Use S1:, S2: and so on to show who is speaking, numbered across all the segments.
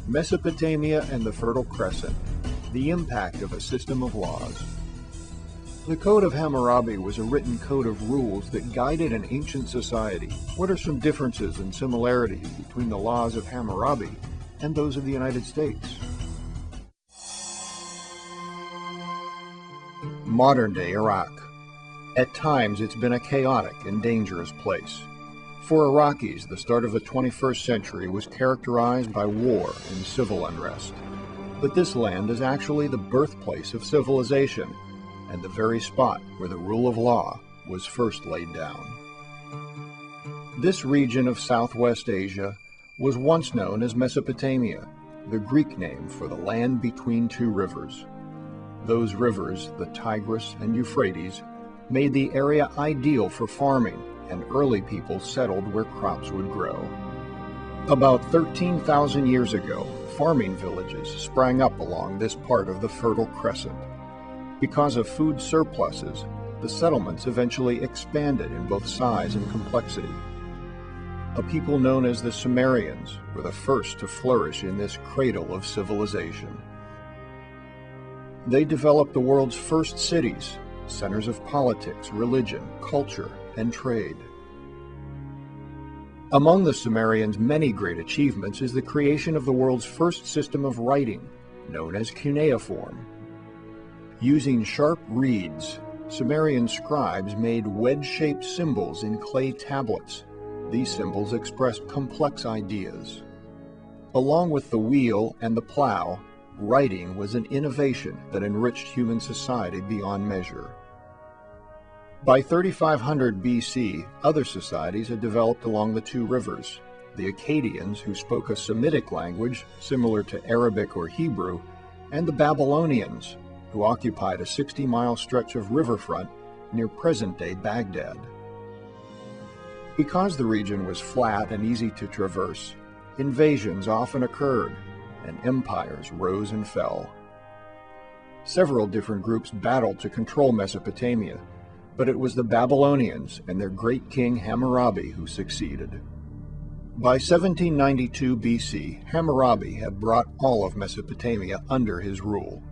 S1: Mesopotamia and the Fertile Crescent, the impact of a system of laws. The Code of Hammurabi was a written code of rules that guided an ancient society. What are some differences and similarities between the laws of Hammurabi and those of the United States? Modern-day Iraq. At times, it's been a chaotic and dangerous place. For Iraqis, the start of the 21st century was characterized by war and civil unrest. But this land is actually the birthplace of civilization and the very spot where the rule of law was first laid down. This region of Southwest Asia was once known as Mesopotamia, the Greek name for the land between two rivers. Those rivers, the Tigris and Euphrates, made the area ideal for farming, and early people settled where crops would grow. About 13,000 years ago, farming villages sprang up along this part of the Fertile Crescent. Because of food surpluses, the settlements eventually expanded in both size and complexity. A people known as the Sumerians were the first to flourish in this cradle of civilization. They developed the world's first cities, centers of politics, religion, culture, and trade. Among the Sumerians' many great achievements is the creation of the world's first system of writing, known as cuneiform. Using sharp reeds, Sumerian scribes made wedge-shaped symbols in clay tablets. These symbols expressed complex ideas. Along with the wheel and the plow, writing was an innovation that enriched human society beyond measure. By 3500 BC, other societies had developed along the two rivers. The Akkadians, who spoke a Semitic language similar to Arabic or Hebrew, and the Babylonians, who occupied a 60-mile stretch of riverfront near present-day Baghdad. Because the region was flat and easy to traverse, invasions often occurred, and empires rose and fell. Several different groups battled to control Mesopotamia, but it was the Babylonians and their great king Hammurabi who succeeded. By 1792 BC, Hammurabi had brought all of Mesopotamia under his rule.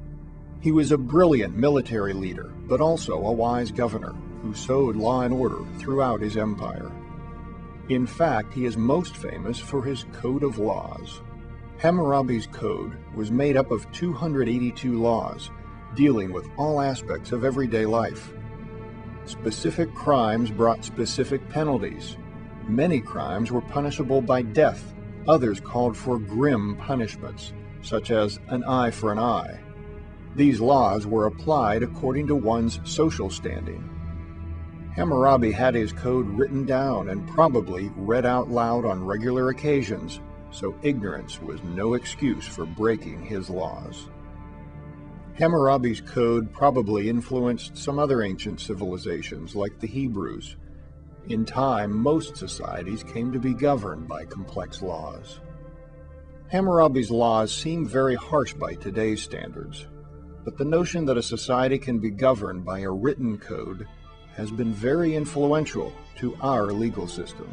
S1: He was a brilliant military leader, but also a wise governor who sowed law and order throughout his empire. In fact, he is most famous for his Code of Laws. Hammurabi's code was made up of 282 laws, dealing with all aspects of everyday life. Specific crimes brought specific penalties. Many crimes were punishable by death. Others called for grim punishments, such as an eye for an eye. These laws were applied according to one's social standing. Hammurabi had his code written down and probably read out loud on regular occasions, so ignorance was no excuse for breaking his laws. Hammurabi's code probably influenced some other ancient civilizations like the Hebrews. In time, most societies came to be governed by complex laws. Hammurabi's laws seem very harsh by today's standards, but the notion that a society can be governed by a written code has been very influential to our legal system.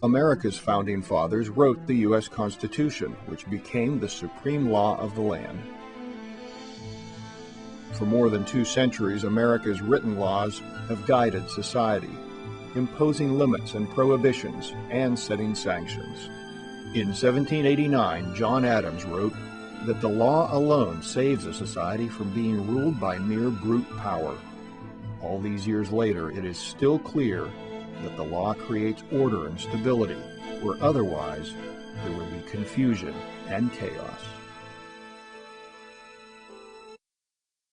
S1: America's founding fathers wrote the U.S. Constitution, which became the supreme law of the land. For more than 2 centuries, America's written laws have guided society, imposing limits and prohibitions and setting sanctions. In 1789, John Adams wrote that the law alone saves a society from being ruled by mere brute power. All these years later, it is still clear that the law creates order and stability, where otherwise there would be confusion and chaos.